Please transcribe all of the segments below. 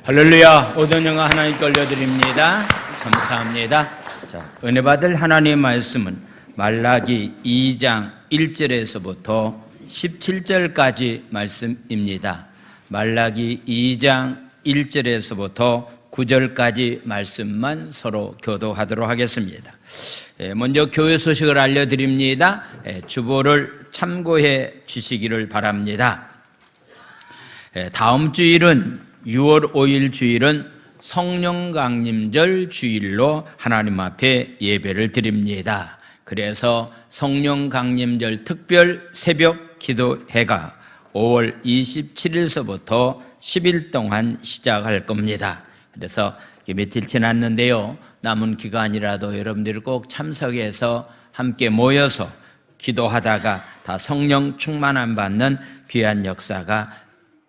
할렐루야. 모든 영광 하나님께 올려드립니다. 감사합니다. 자, 은혜 받을 하나님의 말씀은 말라기 2장 1절에서부터 17절까지 말씀입니다. 말라기 2장 1절에서부터 9절까지 말씀만 서로 교도하도록 하겠습니다. 먼저 교회 소식을 알려드립니다. 주보를 참고해 주시기를 바랍니다. 다음 주일은 6월 5일 주일은 성령강림절 주일로 하나님 앞에 예배를 드립니다. 그래서 성령강림절 특별 새벽 기도회가 5월 27일서부터 10일 동안 시작할 겁니다. 그래서 며칠 지났는데요, 남은 기간이라도 여러분들이 꼭 참석해서 함께 모여서 기도하다가 다 성령 충만함 받는 귀한 역사가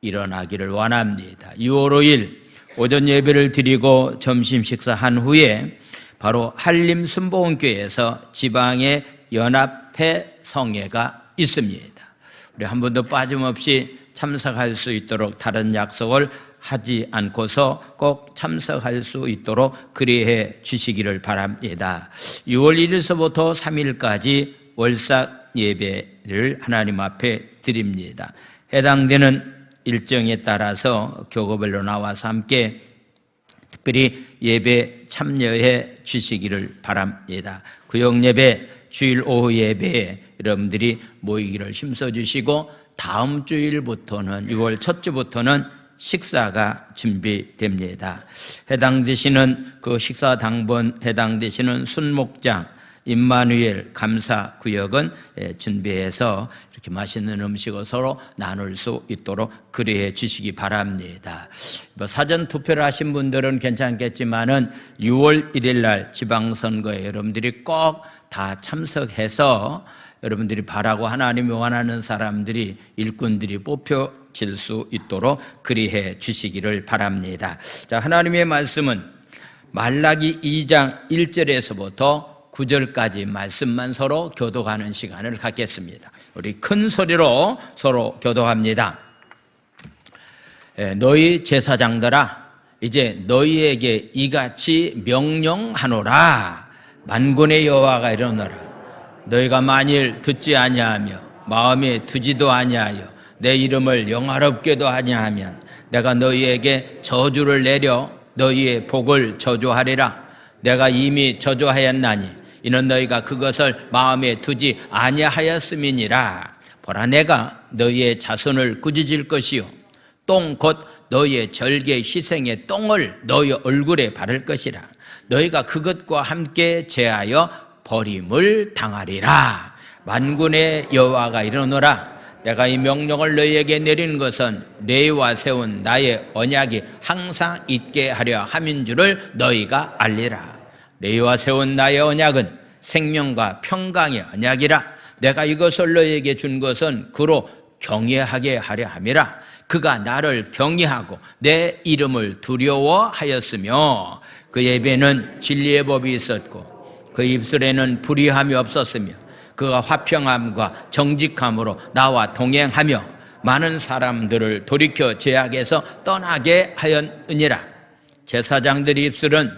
일어나기를 원합니다. 6월 5일 오전 예배를 드리고 점심 식사한 후에 바로 한림 순복음교회에서 지방의 연합회 성회가 있습니다. 우리 한 번도 빠짐없이 참석할 수 있도록 다른 약속을 하지 않고서 꼭 참석할 수 있도록 그리해 주시기를 바랍니다. 6월 1일서부터 3일까지 월삭 예배를 하나님 앞에 드립니다. 해당되는 일정에 따라서 교구별로 나와서 함께 특별히 예배 참여해 주시기를 바랍니다. 구역 예배, 주일 오후 예배에 여러분들이 모이기를 힘써 주시고 다음 주일부터는 6월 첫 주부터는 식사가 준비됩니다. 해당되시는 그 식사 당번 해당되시는 순목장 임마누엘 감사구역은 준비해서 이렇게 맛있는 음식을 서로 나눌 수 있도록 그리해 주시기 바랍니다. 사전 투표를 하신 분들은 괜찮겠지만은 6월 1일 날 지방선거에 여러분들이 꼭 다 참석해서 여러분들이 바라고 하나님이 원하는 사람들이 일꾼들이 뽑혀질 수 있도록 그리해 주시기를 바랍니다. 자, 하나님의 말씀은 말라기 2장 1절에서부터 9절까지 말씀만 서로 교도하는 시간을 갖겠습니다. 우리 큰 소리로 서로 교도합니다. 너희 제사장들아, 이제 너희에게 이같이 명령하노라. 만군의 여호와가 이르노라. 너희가 만일 듣지 아니하며 마음에 두지도 아니하여 내 이름을 영화롭게도 아니하면 내가 너희에게 저주를 내려 너희의 복을 저주하리라. 내가 이미 저주하였나니 이는 너희가 그것을 마음에 두지 아니하였음이니라. 보라, 내가 너희의 자손을 꾸짖을 것이요 똥 곧 너희의 절개 희생의 똥을 너희 얼굴에 바를 것이라. 너희가 그것과 함께 제하여 버림을 당하리라. 만군의 여호와가 이르노라. 내가 이 명령을 너희에게 내리는 것은 레위와 세운 나의 언약이 항상 있게 하려 함인 줄을 너희가 알리라. 레위와 세운 나의 언약은 생명과 평강의 언약이라. 내가 이것을 너희에게 준 것은 그로 경외하게 하려 함이라. 그가 나를 경외하고 내 이름을 두려워하였으며 그 입에는 진리의 법이 있었고 그 입술에는 불의함이 없었으며 그가 화평함과 정직함으로 나와 동행하며 많은 사람들을 돌이켜 죄악에서 떠나게 하였느니라. 제사장들의 입술은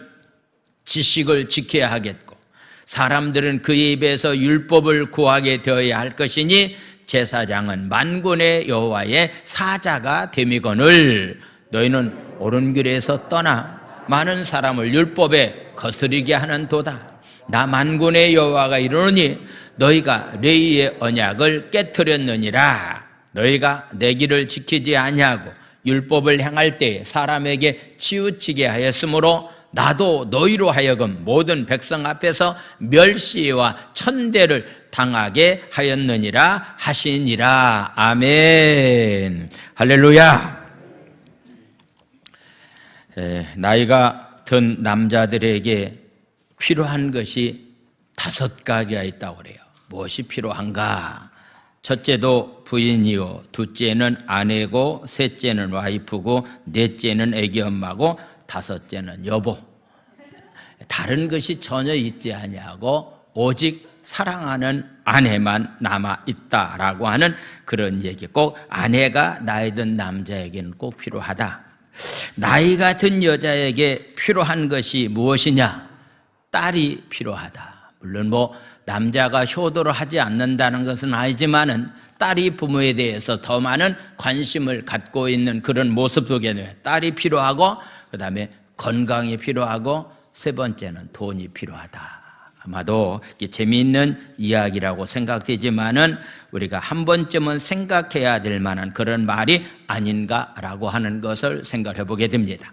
지식을 지켜야 하겠고 사람들은 그의 입에서 율법을 구하게 되어야 할 것이니 제사장은 만군의 여호와의 사자가 됨이거늘. 너희는 옳은 길에서 떠나 많은 사람을 율법에 거스르게 하는 도다. 나 만군의 여호와가 이르노니 너희가 레위의 언약을 깨트렸느니라. 너희가 내 길을 지키지 아니하고 율법을 행할 때에 사람에게 치우치게 하였으므로 나도 너희로 하여금 모든 백성 앞에서 멸시와 천대를 당하게 하였느니라 하시니라. 아멘. 할렐루야. 나이가 든 남자들에게 필요한 것이 5가지가 있다고 그래요. 무엇이 필요한가? 첫째도 부인이요, 둘째는 아내고, 셋째는 와이프고, 넷째는 애기 엄마고, 5째는 여보. 다른 것이 전혀 있지 아니하고 오직 사랑하는 아내만 남아있다라고 하는 그런 얘기. 꼭 아내가 나이 든 남자에게는 꼭 필요하다. 나이가 든 여자에게 필요한 것이 무엇이냐? 딸이 필요하다. 물론 남자가 효도를 하지 않는다는 것은 아니지만은 딸이 부모에 대해서 더 많은 관심을 갖고 있는 그런 모습 속에는 딸이 필요하고, 그 다음에 건강이 필요하고, 세 번째는 돈이 필요하다. 아마도 재미있는 이야기라고 생각되지만은 우리가 한 번쯤은 생각해야 될 만한 그런 말이 아닌가라고 하는 것을 생각해 보게 됩니다.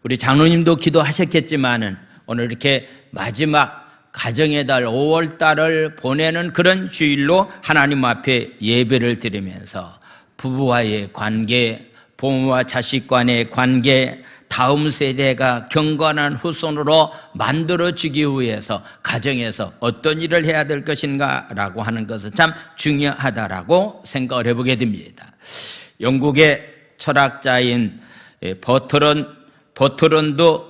우리 장로님도 기도하셨겠지만은 오늘 이렇게 마지막 가정의 달 5월 달을 보내는 그런 주일로 하나님 앞에 예배를 드리면서 부부와의 관계, 부모와 자식 간의 관계, 다음 세대가 경건한 후손으로 만들어지기 위해서 가정에서 어떤 일을 해야 될 것인가라고 하는 것은 참 중요하다라고 생각을 해보게 됩니다. 영국의 철학자인 버트런드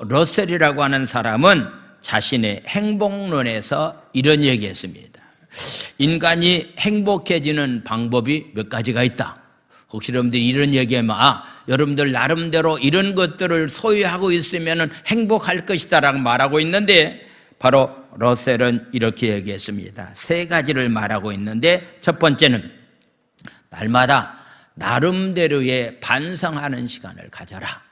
러셀이라고 하는 사람은 자신의 행복론에서 이런 얘기했습니다. 인간이 행복해지는 방법이 몇 가지가 있다. 혹시 여러분들이 이런 얘기하면 여러분들 나름대로 이런 것들을 소유하고 있으면 행복할 것이다 라고 말하고 있는데, 바로 러셀은 이렇게 얘기했습니다. 세 가지를 말하고 있는데, 첫 번째는 날마다 나름대로의 반성하는 시간을 가져라.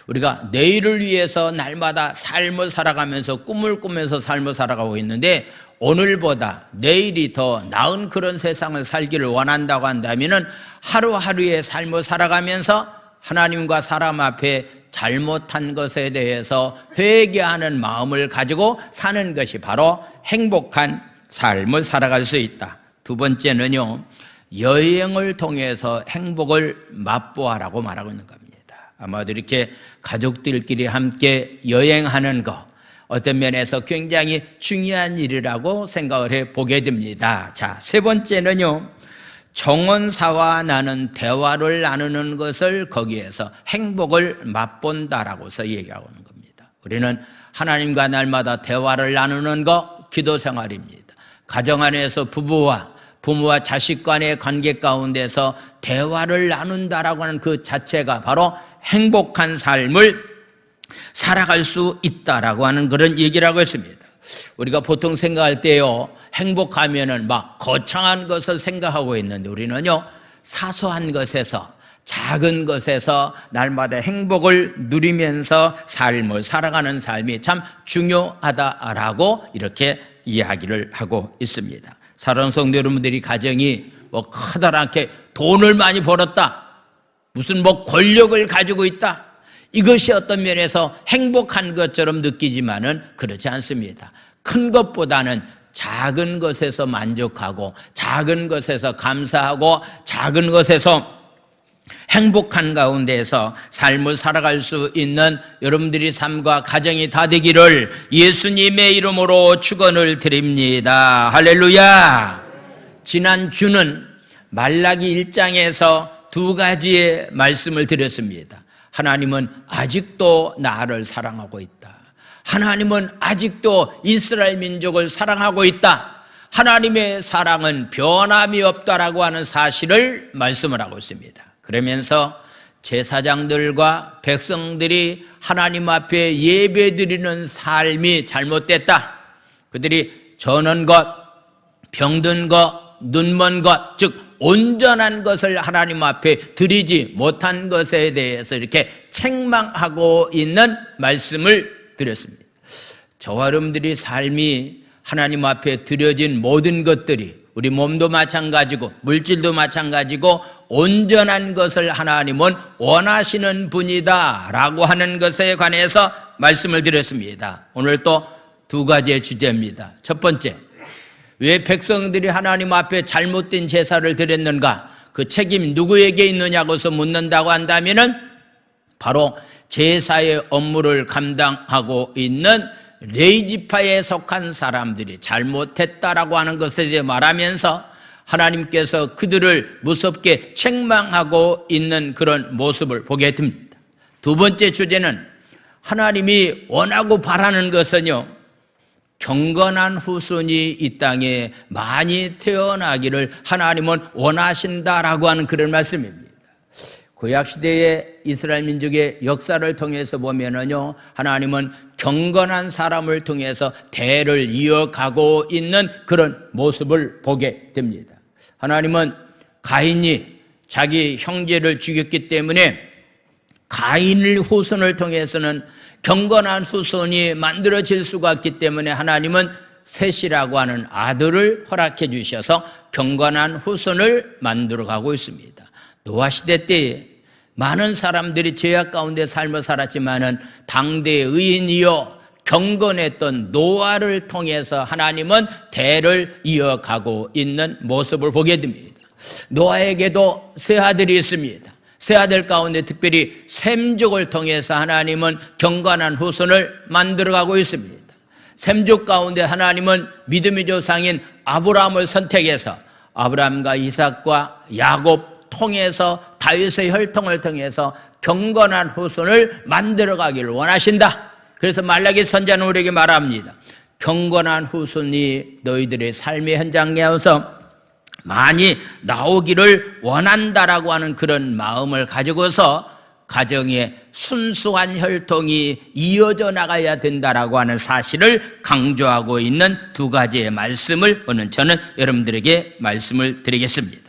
우리가 내일을 위해서 날마다 삶을 살아가면서 꿈을 꾸면서 삶을 살아가고 있는데, 오늘보다 내일이 더 나은 그런 세상을 살기를 원한다고 한다면 하루하루의 삶을 살아가면서 하나님과 사람 앞에 잘못한 것에 대해서 회개하는 마음을 가지고 사는 것이 바로 행복한 삶을 살아갈 수 있다. 두 번째는요, 여행을 통해서 행복을 맛보아라고 말하고 있는 겁니다. 아마도 이렇게 가족들끼리 함께 여행하는 것, 어떤 면에서 굉장히 중요한 일이라고 생각을 해보게 됩니다. 자, 세 번째는요, 정원사와 나는 대화를 나누는 것을 거기에서 행복을 맛본다라고서 얘기하고 있는 겁니다. 우리는 하나님과 날마다 대화를 나누는 것, 기도 생활입니다. 가정 안에서 부모와 자식 간의 관계 가운데서 대화를 나눈다라고 하는 그 자체가 바로 행복한 삶을 살아갈 수 있다라고 하는 그런 얘기라고 했습니다. 우리가 보통 생각할 때요, 행복하면은 막 거창한 것을 생각하고 있는데, 우리는요, 사소한 것에서, 작은 것에서 날마다 행복을 누리면서 삶을 살아가는 삶이 참 중요하다라고 이렇게 이야기를 하고 있습니다. 사랑하는 성도 여러분들이 가정이 커다랗게 돈을 많이 벌었다, 무슨 권력을 가지고 있다, 이것이 어떤 면에서 행복한 것처럼 느끼지만은 그렇지 않습니다. 큰 것보다는 작은 것에서 만족하고, 작은 것에서 감사하고, 작은 것에서 행복한 가운데서 삶을 살아갈 수 있는 여러분들이 삶과 가정이 다 되기를 예수님의 이름으로 축원을 드립니다. 할렐루야. 지난 주는 말라기 1장에서 두 가지의 말씀을 드렸습니다. 하나님은 아직도 나를 사랑하고 있다. 하나님은 아직도 이스라엘 민족을 사랑하고 있다. 하나님의 사랑은 변함이 없다라고 하는 사실을 말씀을 하고 있습니다. 그러면서 제사장들과 백성들이 하나님 앞에 예배드리는 삶이 잘못됐다. 그들이 저는 것, 병든 것, 눈먼 것, 즉 온전한 것을 하나님 앞에 드리지 못한 것에 대해서 이렇게 책망하고 있는 말씀을 드렸습니다. 저와 여러분들이 삶이 하나님 앞에 드려진 모든 것들이, 우리 몸도 마찬가지고 물질도 마찬가지고 온전한 것을 하나님은 원하시는 분이다 라고 하는 것에 관해서 말씀을 드렸습니다. 오늘 또 두 가지의 주제입니다. 첫 번째, 왜 백성들이 하나님 앞에 잘못된 제사를 드렸는가? 그 책임이 누구에게 있느냐고서 묻는다고 한다면은 바로 제사의 업무를 감당하고 있는 레위지파에 속한 사람들이 잘못했다라고 하는 것에 대해 말하면서 하나님께서 그들을 무섭게 책망하고 있는 그런 모습을 보게 됩니다. 두 번째 주제는 하나님이 원하고 바라는 것은요, 경건한 후손이 이 땅에 많이 태어나기를 하나님은 원하신다라고 하는 그런 말씀입니다. 구약시대의 이스라엘 민족의 역사를 통해서 보면은요, 하나님은 경건한 사람을 통해서 대를 이어가고 있는 그런 모습을 보게 됩니다. 하나님은 가인이 자기 형제를 죽였기 때문에 가인의 후손을 통해서는 경건한 후손이 만들어질 수가 없기 때문에 하나님은 셋이라고 하는 아들을 허락해 주셔서 경건한 후손을 만들어가고 있습니다. 노아 시대 때에 많은 사람들이 죄악 가운데 삶을 살았지만은 당대의 의인이요 경건했던 노아를 통해서 하나님은 대를 이어가고 있는 모습을 보게 됩니다. 노아에게도 세 아들이 있습니다. 세 아들 가운데 특별히 셈족을 통해서 하나님은 경건한 후손을 만들어가고 있습니다. 셈족 가운데 하나님은 믿음의 조상인 아브라함을 선택해서 아브라함과 이삭과 야곱 통해서 다윗의 혈통을 통해서 경건한 후손을 만들어가기를 원하신다. 그래서 말라기 선지자는 우리에게 말합니다. 경건한 후손이 너희들의 삶의 현장에 와서 많이 나오기를 원한다라고 하는 그런 마음을 가지고서 가정에 순수한 혈통이 이어져 나가야 된다라고 하는 사실을 강조하고 있는 두 가지의 말씀을 오늘 저는 여러분들에게 말씀을 드리겠습니다.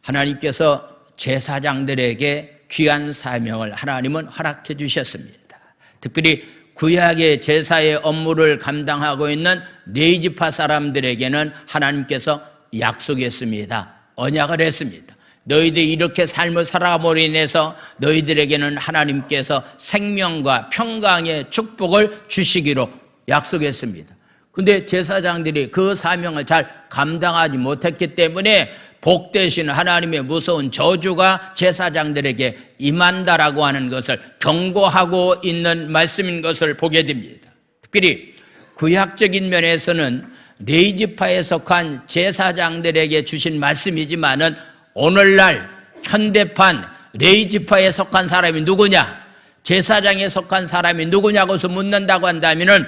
하나님께서 제사장들에게 귀한 사명을 하나님은 허락해 주셨습니다. 특별히 구약의 제사의 업무를 감당하고 있는 레위지파 사람들에게는 하나님께서 약속했습니다. 언약을 했습니다. 너희들이 이렇게 삶을 살아감으로 인해서 너희들에게는 하나님께서 생명과 평강의 축복을 주시기로 약속했습니다. 근데 제사장들이 그 사명을 잘 감당하지 못했기 때문에 복 대신 하나님의 무서운 저주가 제사장들에게 임한다라고 하는 것을 경고하고 있는 말씀인 것을 보게 됩니다. 특별히 구약적인 면에서는 레위지파에 속한 제사장들에게 주신 말씀이지만은 오늘날 현대판 레위지파에 속한 사람이 누구냐, 제사장에 속한 사람이 누구냐고 묻는다고 한다면은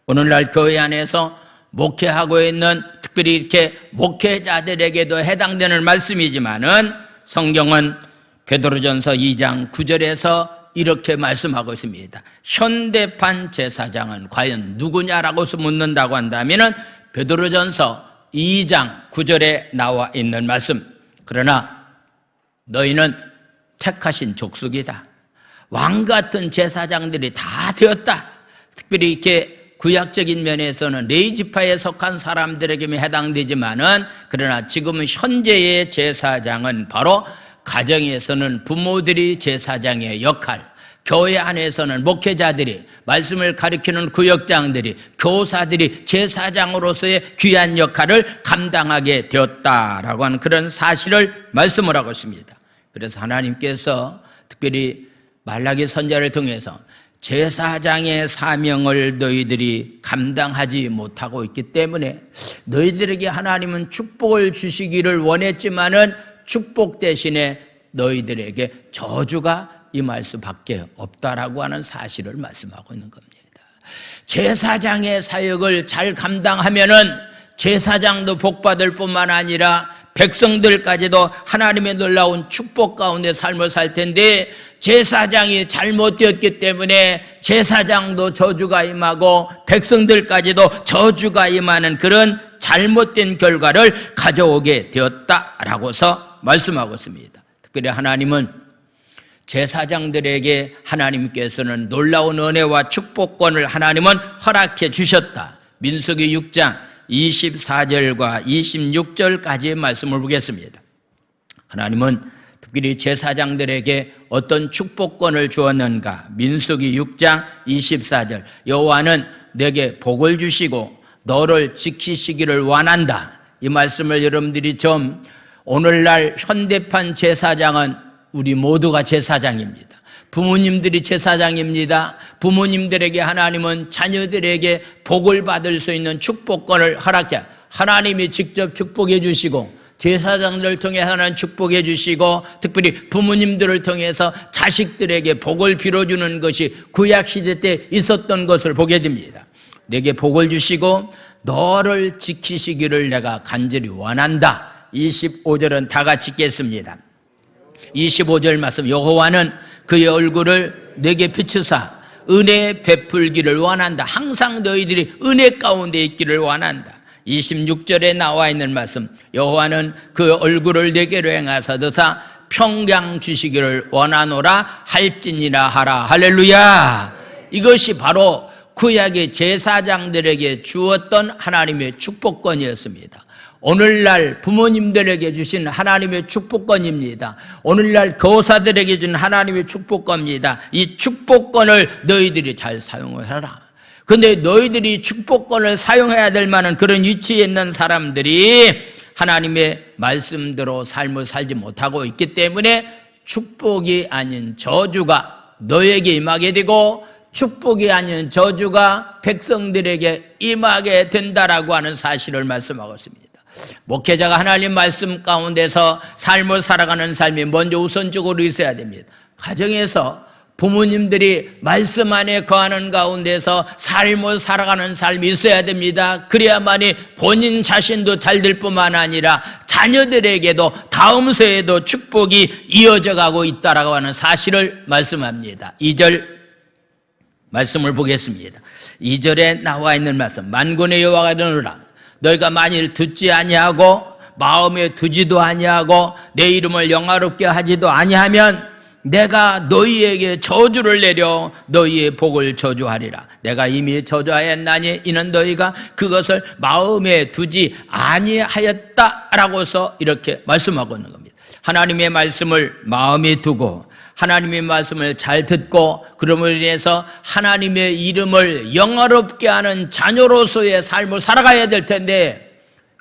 오늘날 교회 안에서 목회하고 있는 특별히 이렇게 목회자들에게도 해당되는 말씀이지만은 성경은 베드로전서 2장 9절에서 이렇게 말씀하고 있습니다. 현대판 제사장은 과연 누구냐라고 묻는다고 한다면은 베드로전서 2장 9절에 나와 있는 말씀. 그러나 너희는 택하신 족속이다. 왕 같은 제사장들이 다 되었다. 특별히 이렇게 구약적인 면에서는 레위지파에 속한 사람들에게만 해당되지만은 그러나 지금은 현재의 제사장은 바로 가정에서는 부모들이 제사장의 역할, 교회 안에서는 목회자들이, 말씀을 가르치는 구역장들이, 교사들이 제사장으로서의 귀한 역할을 감당하게 되었다라고 하는 그런 사실을 말씀을 하고 있습니다. 그래서 하나님께서 특별히 말라기 선지자를 통해서 제사장의 사명을 너희들이 감당하지 못하고 있기 때문에 너희들에게 하나님은 축복을 주시기를 원했지만은 축복 대신에 너희들에게 저주가 임할 수밖에 없다라고 하는 사실을 말씀하고 있는 겁니다. 제사장의 사역을 잘 감당하면은 제사장도 복받을 뿐만 아니라 백성들까지도 하나님의 놀라운 축복 가운데 삶을 살 텐데 제사장이 잘못되었기 때문에 제사장도 저주가 임하고 백성들까지도 저주가 임하는 그런 잘못된 결과를 가져오게 되었다라고서 말씀하고 있습니다. 특별히 하나님은 제사장들에게 하나님께서는 놀라운 은혜와 축복권을 하나님은 허락해 주셨다. 민수기 6장 24절과 26절까지의 말씀을 보겠습니다. 하나님은 특별히 제사장들에게 어떤 축복권을 주었는가? 민수기 6장 24절 여호와는 내게 복을 주시고 너를 지키시기를 원한다. 이 말씀을 여러분들이 좀 오늘날 현대판 제사장은 우리 모두가 제사장입니다. 부모님들이 제사장입니다. 부모님들에게 하나님은 자녀들에게 복을 받을 수 있는 축복권을 허락해 하나님이 직접 축복해 주시고 제사장들을 통해서는 축복해 주시고 특별히 부모님들을 통해서 자식들에게 복을 빌어주는 것이 구약시대 때 있었던 것을 보게 됩니다. 내게 복을 주시고 너를 지키시기를 내가 간절히 원한다. 25절은 다 같이 읽겠습니다. 25절 말씀, 여호와는 그의 얼굴을 내게 비추사 은혜 베풀기를 원한다. 항상 너희들이 은혜 가운데 있기를 원한다. 26절에 나와 있는 말씀, 여호와는 그 얼굴을 내게로 행하사 드사 평강 주시기를 원하노라 할지니라 하라. 할렐루야. 이것이 바로 구약의 제사장들에게 주었던 하나님의 축복권이었습니다. 오늘날 부모님들에게 주신 하나님의 축복권입니다. 오늘날 교사들에게 준 하나님의 축복권입니다. 이 축복권을 너희들이 잘 사용하라. 근데 너희들이 축복권을 사용해야 될 만한 그런 위치에 있는 사람들이 하나님의 말씀대로 삶을 살지 못하고 있기 때문에 축복이 아닌 저주가 너에게 임하게 되고 축복이 아닌 저주가 백성들에게 임하게 된다라고 하는 사실을 말씀하고 있습니다. 목회자가 하나님 말씀 가운데서 삶을 살아가는 삶이 먼저 우선적으로 있어야 됩니다. 가정에서 부모님들이 말씀 안에 거하는 가운데서 삶을 살아가는 삶이 있어야 됩니다. 그래야만이 본인 자신도 잘 될 뿐만 아니라 자녀들에게도 다음 세에도 축복이 이어져 가고 있다라고 하는 사실을 말씀합니다. 2절 말씀을 보겠습니다. 2절에 나와 있는 말씀, 만군의 여호와가 이르노라 너희가 만일 듣지 아니하고 마음에 두지도 아니하고 내 이름을 영화롭게 하지도 아니하면 내가 너희에게 저주를 내려 너희의 복을 저주하리라. 내가 이미 저주하였나니 이는 너희가 그것을 마음에 두지 아니하였다라고서 이렇게 말씀하고 있는 겁니다. 하나님의 말씀을 마음에 두고 하나님의 말씀을 잘 듣고 그러므로 인해서 하나님의 이름을 영화롭게 하는 자녀로서의 삶을 살아가야 될 텐데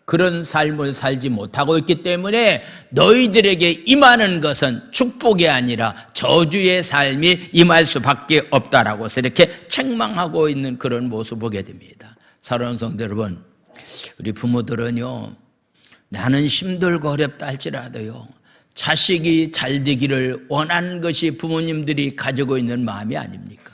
그런 삶을 살지 못하고 있기 때문에 너희들에게 임하는 것은 축복이 아니라 저주의 삶이 임할 수밖에 없다라고 해서 이렇게 책망하고 있는 그런 모습을 보게 됩니다. 사랑하는 성도 여러분, 우리 부모들은요, 나는 힘들고 어렵다 할지라도요, 자식이 잘 되기를 원하는 것이 부모님들이 가지고 있는 마음이 아닙니까?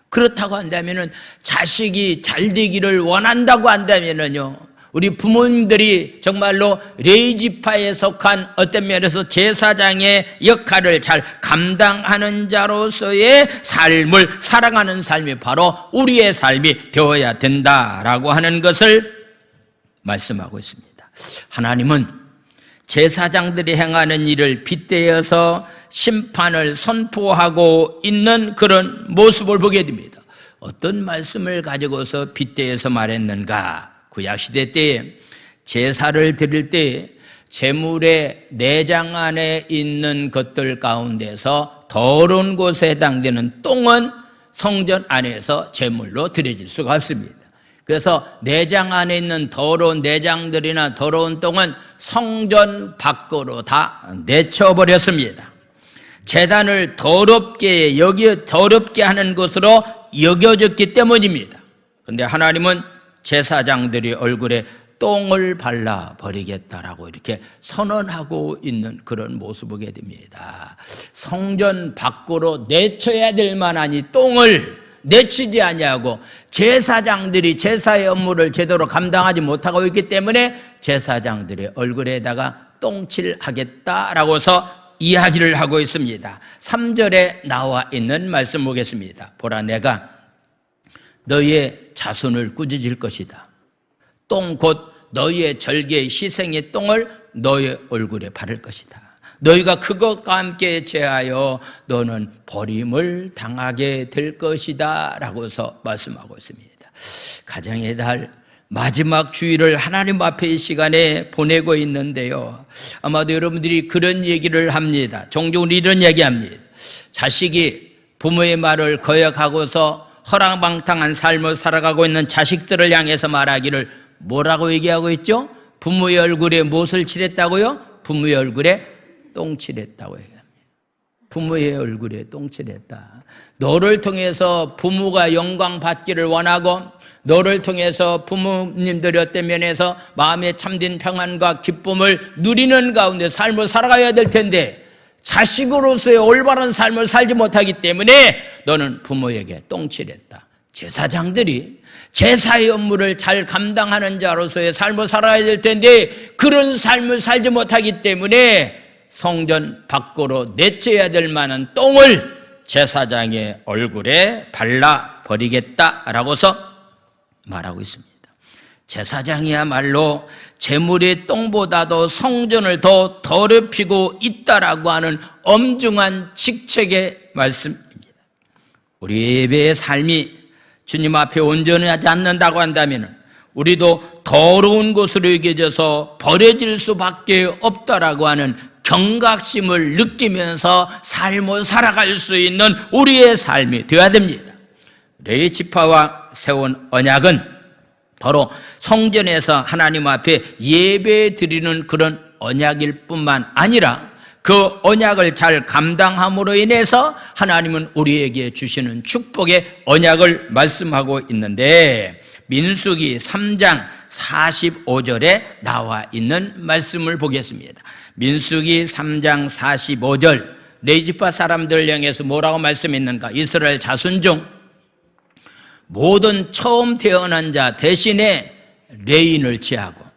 그렇다고 한다면은 자식이 잘 되기를 원한다고 한다면은요, 우리 부모님들이 정말로 레위지파에 속한 어떤 면에서 제사장의 역할을 잘 감당하는 자로서의 삶을 살아가는 삶이 바로 우리의 삶이 되어야 된다라고 하는 것을 말씀하고 있습니다. 하나님은 제사장들이 행하는 일을 빗대어서 심판을 선포하고 있는 그런 모습을 보게 됩니다. 어떤 말씀을 가지고서 빗대어서 말했는가? 구약시대 때에 제사를 드릴 때 제물의 내장 안에 있는 것들 가운데서 더러운 곳에 해당되는 똥은 성전 안에서 제물로 드려질 수가 없습니다. 그래서 내장 안에 있는 더러운 내장들이나 더러운 똥은 성전 밖으로 다 내쳐버렸습니다. 제단을 더럽게 하는 것으로 여겨졌기 때문입니다. 그런데 하나님은 제사장들이 얼굴에 똥을 발라버리겠다라고 이렇게 선언하고 있는 그런 모습을 보게 됩니다. 성전 밖으로 내쳐야 될 만한 이 똥을 내치지 아니하고 제사장들이 제사의 업무를 제대로 감당하지 못하고 있기 때문에 제사장들의 얼굴에다가 똥칠하겠다라고 해서 이야기를 하고 있습니다. 3절에 나와 있는 말씀 보겠습니다. 보라, 내가 너희의 자손을 꾸짖을 것이다. 똥 곧 너희의 절개의 희생의 똥을 너희의 얼굴에 바를 것이다. 너희가 그것과 함께 제하여 너는 버림을 당하게 될 것이다 라고 해서 말씀하고 있습니다. 가정의 달 마지막 주일을 하나님 앞에 이 시간에 보내고 있는데요, 아마도 여러분들이 그런 얘기를 합니다. 종종 이런 얘기합니다. 자식이 부모의 말을 거역하고서 허랑방탕한 삶을 살아가고 있는 자식들을 향해서 말하기를 뭐라고 얘기하고 있죠? 부모의 얼굴에 무엇을 칠했다고요? 부모의 얼굴에 똥칠했다고 얘기합니다. 부모의 얼굴에 똥칠했다. 너를 통해서 부모가 영광 받기를 원하고 너를 통해서 부모님들이 어떤 면에서 마음에 참된 평안과 기쁨을 누리는 가운데 삶을 살아가야 될 텐데 자식으로서의 올바른 삶을 살지 못하기 때문에 너는 부모에게 똥칠했다. 제사장들이 제사의 업무를 잘 감당하는 자로서의 삶을 살아야 될 텐데 그런 삶을 살지 못하기 때문에 성전 밖으로 내쳐야 될 만한 똥을 제사장의 얼굴에 발라버리겠다라고서 말하고 있습니다. 제사장이야말로 제물의 똥보다도 성전을 더 더럽히고 있다라고 하는 엄중한 직책의 말씀입니다. 우리 예배의 삶이 주님 앞에 온전하지 않는다고 한다면 우리도 더러운 곳으로 여겨져서 버려질 수밖에 없다라고 하는 경각심을 느끼면서 삶을 살아갈 수 있는 우리의 삶이 되어야 됩니다. 레위 지파와 세운 언약은 바로 성전에서 하나님 앞에 예배 드리는 그런 언약일 뿐만 아니라 그 언약을 잘 감당함으로 인해서 하나님은 우리에게 주시는 축복의 언약을 말씀하고 있는데, 민수기 3장 45절에 나와 있는 말씀을 보겠습니다. 민수기 3장 45절, 레위 지파 사람들 향해서 뭐라고 말씀했는가? 이스라엘 자손 중 모든 처음 태어난 자 대신에 레인을 취하고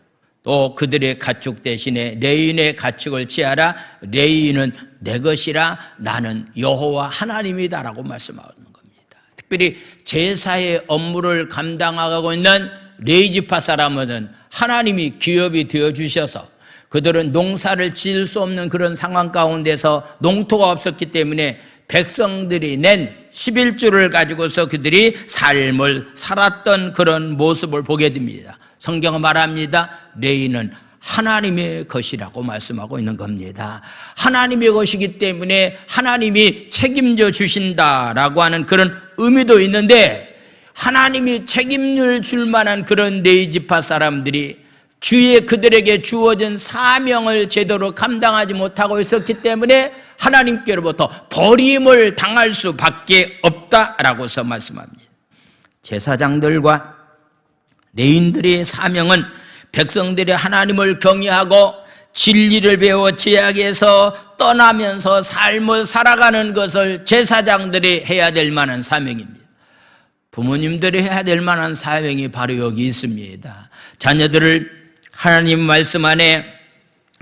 또 그들의 가축 대신에 레인의 가축을 취하라. 레인은 내 것이라. 나는 여호와 하나님이다라고 말씀하는 겁니다. 특별히 제사의 업무를 감당하고 있는 레위 지파 사람은 하나님이 기업이 되어 주셔서 그들은 농사를 지을 수 없는 그런 상황 가운데서 농토가 없었기 때문에 백성들이 낸 11조를 가지고서 그들이 삶을 살았던 그런 모습을 보게 됩니다. 성경은 말합니다. 레위는 하나님의 것이라고 말씀하고 있는 겁니다. 하나님의 것이기 때문에 하나님이 책임져 주신다라고 하는 그런 의미도 있는데, 하나님이 책임을 줄 만한 그런 레위 지파 사람들이 주의 그들에게 주어진 사명을 제대로 감당하지 못하고 있었기 때문에 하나님께로부터 버림을 당할 수밖에 없다라고서 말씀합니다. 제사장들과 레위인들의 사명은 백성들이 하나님을 경외하고 진리를 배워 제약에서 떠나면서 삶을 살아가는 것을 제사장들이 해야 될 만한 사명입니다. 부모님들이 해야 될 만한 사명이 바로 여기 있습니다. 자녀들을 하나님 말씀 안에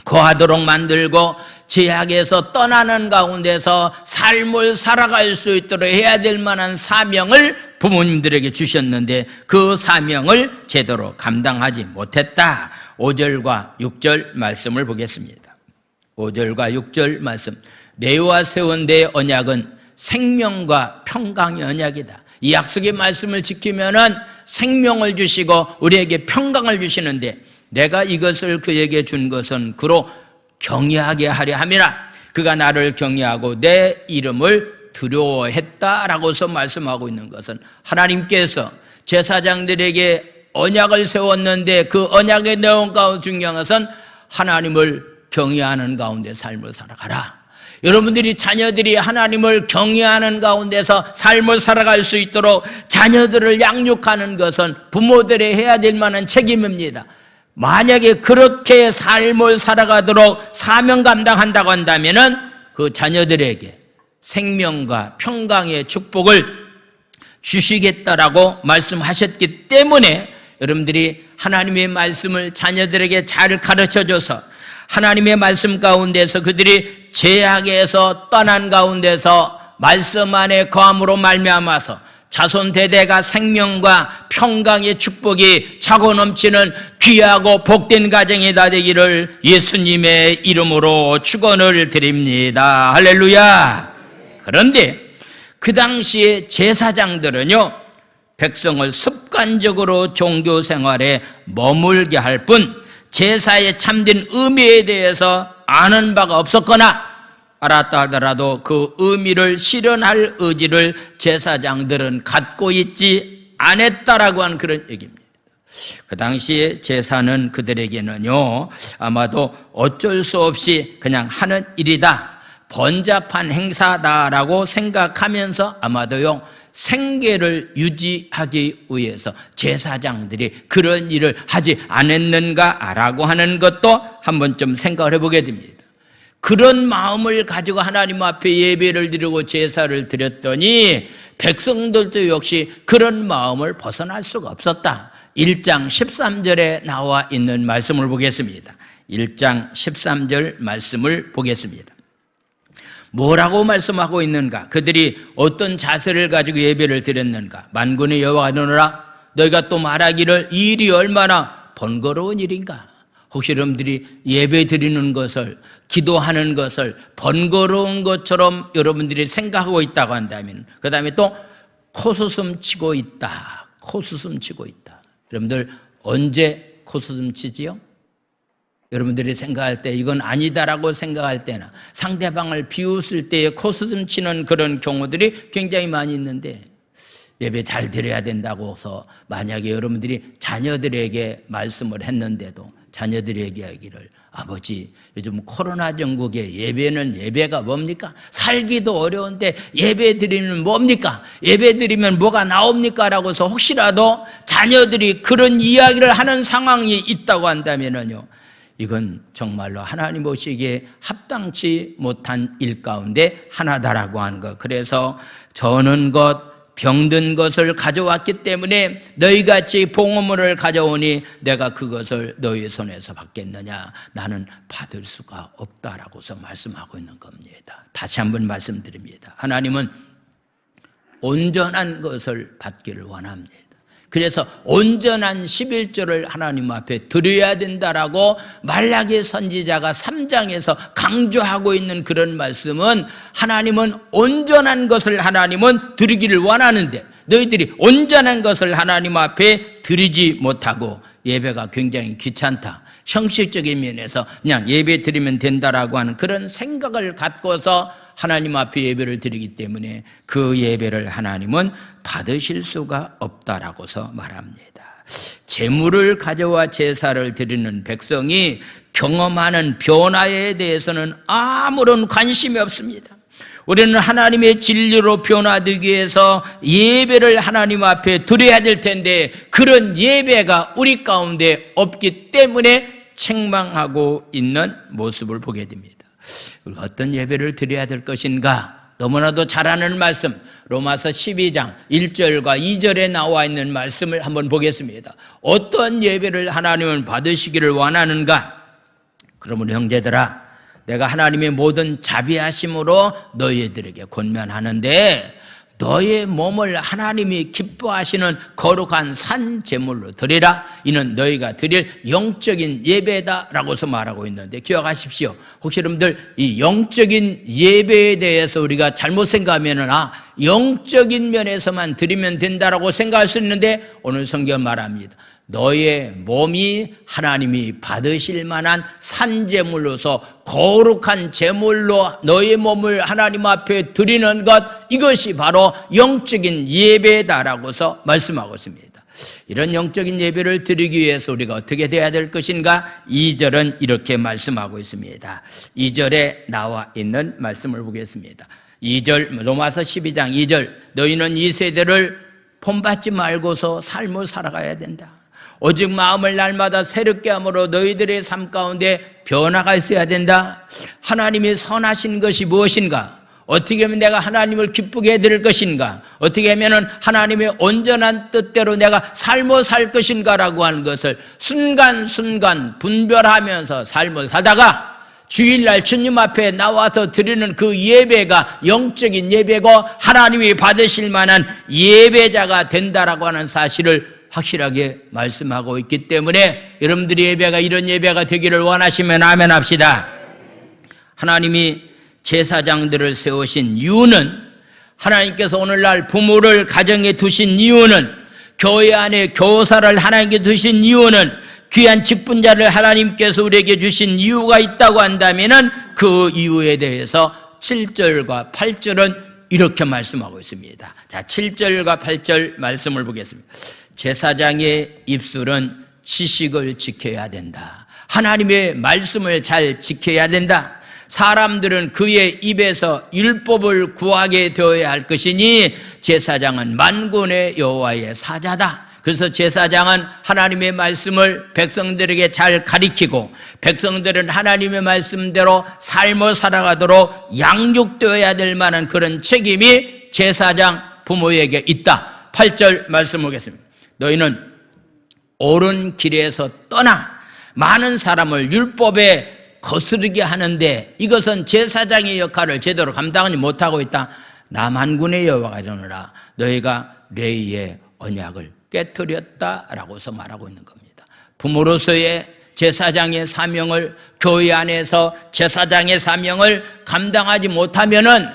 거하도록 만들고 제약에서 떠나는 가운데서 삶을 살아갈 수 있도록 해야 될 만한 사명을 부모님들에게 주셨는데 그 사명을 제대로 감당하지 못했다. 5절과 6절 말씀을 보겠습니다. 5절과 6절 말씀. 레위와 세운 내 언약은 생명과 평강의 언약이다. 이 약속의 말씀을 지키면은 생명을 주시고 우리에게 평강을 주시는데, 내가 이것을 그에게 준 것은 그로 경외하게 하려 함이라. 그가 나를 경외하고 내 이름을 두려워했다라고서 말씀하고 있는 것은, 하나님께서 제사장들에게 언약을 세웠는데 그 언약의 내용 가운데 중요한 것은 하나님을 경외하는 가운데 삶을 살아가라. 여러분들이 자녀들이 하나님을 경외하는 가운데서 삶을 살아갈 수 있도록 자녀들을 양육하는 것은 부모들이 해야 될 만한 책임입니다. 만약에 그렇게 삶을 살아가도록 사명 감당한다고 한다면은 그 자녀들에게 생명과 평강의 축복을 주시겠다라고 말씀하셨기 때문에 여러분들이 하나님의 말씀을 자녀들에게 잘 가르쳐줘서 하나님의 말씀 가운데서 그들이 죄악에서 떠난 가운데서 말씀 안에 거함으로 말미암아서 자손 대대가 생명과 평강의 축복이 차고 넘치는 귀하고 복된 가정이 다 되기를 예수님의 이름으로 축원을 드립니다. 할렐루야. 그런데 그 당시에 제사장들은요, 백성을 습관적으로 종교 생활에 머물게 할 뿐 제사의 참된 의미에 대해서 아는 바가 없었거나 알았다 하더라도 그 의미를 실현할 의지를 제사장들은 갖고 있지 않았다라고 하는 그런 얘기입니다. 그 당시에 제사는 그들에게는요, 아마도 어쩔 수 없이 그냥 하는 일이다, 번잡한 행사다라고 생각하면서 아마도요, 생계를 유지하기 위해서 제사장들이 그런 일을 하지 않았는가라고 하는 것도 한번 좀 생각을 해보게 됩니다. 그런 마음을 가지고 하나님 앞에 예배를 드리고 제사를 드렸더니 백성들도 역시 그런 마음을 벗어날 수가 없었다. 1장 13절에 나와 있는 말씀을 보겠습니다. 1장 13절 말씀을 보겠습니다. 뭐라고 말씀하고 있는가? 그들이 어떤 자세를 가지고 예배를 드렸는가? 만군의 여호와가 이르노라 너희가 또 말하기를 이 일이 얼마나 번거로운 일인가? 혹시 여러분들이 예배 드리는 것을, 기도하는 것을 번거로운 것처럼 여러분들이 생각하고 있다고 한다면, 그 다음에 또 코수숨 치고 있다, 코수숨 치고 있다. 여러분들 언제 코수숨 치지요? 여러분들이 생각할 때 이건 아니다라고 생각할 때나 상대방을 비웃을 때에 코수숨 치는 그런 경우들이 굉장히 많이 있는데, 예배 잘 드려야 된다고 해서 만약에 여러분들이 자녀들에게 말씀을 했는데도 자녀들이 얘기하기를 아버지 요즘 코로나 전국에 예배는 예배가 뭡니까? 살기도 어려운데 예배 드리면 뭡니까? 예배 드리면 뭐가 나옵니까? 라고 해서 혹시라도 자녀들이 그런 이야기를 하는 상황이 있다고 한다면요, 이건 정말로 하나님 보시기에 합당치 못한 일 가운데 하나다라고 하는 것. 그래서 저는 것 병든 것을 가져왔기 때문에 너희같이 봉헌물을 가져오니 내가 그것을 너희 손에서 받겠느냐? 나는 받을 수가 없다라고서 말씀하고 있는 겁니다. 다시 한번 말씀드립니다. 하나님은 온전한 것을 받기를 원합니다. 그래서 온전한 11조를 하나님 앞에 드려야 된다라고 말라기 선지자가 3장에서 강조하고 있는 그런 말씀은, 하나님은 온전한 것을 하나님은 드리기를 원하는데 너희들이 온전한 것을 하나님 앞에 드리지 못하고 예배가 굉장히 귀찮다, 형식적인 면에서 그냥 예배 드리면 된다라고 하는 그런 생각을 갖고서 하나님 앞에 예배를 드리기 때문에 그 예배를 하나님은 받으실 수가 없다라고서 말합니다. 제물을 가져와 제사를 드리는 백성이 경험하는 변화에 대해서는 아무런 관심이 없습니다. 우리는 하나님의 진리로 변화되기 위해서 예배를 하나님 앞에 드려야 될 텐데 그런 예배가 우리 가운데 없기 때문에 책망하고 있는 모습을 보게 됩니다. 우리가 어떤 예배를 드려야 될 것인가? 너무나도 잘 아는 말씀, 로마서 12장 1절과 2절에 나와 있는 말씀을 한번 보겠습니다. 어떤 예배를 하나님은 받으시기를 원하는가? 그러므로 형제들아, 내가 하나님의 모든 자비하심으로 너희들에게 권면하는데 너의 몸을 하나님이 기뻐하시는 거룩한 산 제물로 드리라. 이는 너희가 드릴 영적인 예배다라고서 말하고 있는데, 기억하십시오. 혹시 여러분들 이 영적인 예배에 대해서 우리가 잘못 생각하면은 영적인 면에서만 드리면 된다라고 생각할 수 있는데, 오늘 성경 말합니다. 너의 몸이 하나님이 받으실 만한 산제물로서 거룩한 제물로 너의 몸을 하나님 앞에 드리는 것, 이것이 바로 영적인 예배다라고서 말씀하고 있습니다. 이런 영적인 예배를 드리기 위해서 우리가 어떻게 돼야 될 것인가? 2절은 이렇게 말씀하고 있습니다. 2절에 나와 있는 말씀을 보겠습니다. 2절, 로마서 12장 2절, 너희는 이 세대를 본받지 말고서 삶을 살아가야 된다. 오직 마음을 날마다 새롭게 함으로 너희들의 삶 가운데 변화가 있어야 된다. 하나님이 선하신 것이 무엇인가? 어떻게 하면 내가 하나님을 기쁘게 해드릴 것인가? 어떻게 하면 하나님의 온전한 뜻대로 내가 삶을 살 것인가라고 하는 것을 순간순간 분별하면서 삶을 사다가 주일날 주님 앞에 나와서 드리는 그 예배가 영적인 예배고 하나님이 받으실 만한 예배자가 된다라고 하는 사실을 확실하게 말씀하고 있기 때문에 여러분들이 예배가 이런 예배가 되기를 원하시면 아멘 합시다. 하나님이 제사장들을 세우신 이유는, 하나님께서 오늘날 부모를 가정에 두신 이유는, 교회 안에 교사를 하나님께 두신 이유는, 귀한 직분자를 하나님께서 우리에게 주신 이유가 있다고 한다면 그 이유에 대해서 7절과 8절은 이렇게 말씀하고 있습니다. 자, 7절과 8절 말씀을 보겠습니다. 제사장의 입술은 지식을 지켜야 된다. 하나님의 말씀을 잘 지켜야 된다. 사람들은 그의 입에서 율법을 구하게 되어야 할 것이니 제사장은 만군의 여호와의 사자다. 그래서 제사장은 하나님의 말씀을 백성들에게 잘 가리키고 백성들은 하나님의 말씀대로 삶을 살아가도록 양육되어야 될 만한 그런 책임이 제사장 부모에게 있다. 8절 말씀 보겠습니다. 너희는 옳은 길에서 떠나 많은 사람을 율법에 거스르게 하는데 이것은 제사장의 역할을 제대로 감당하지 못하고 있다. 나 만군의 여호와가 이르노라 너희가 레위의 언약을 깨뜨렸다라고서 말하고 있는 겁니다. 부모로서의 제사장의 사명을, 교회 안에서 제사장의 사명을 감당하지 못하면은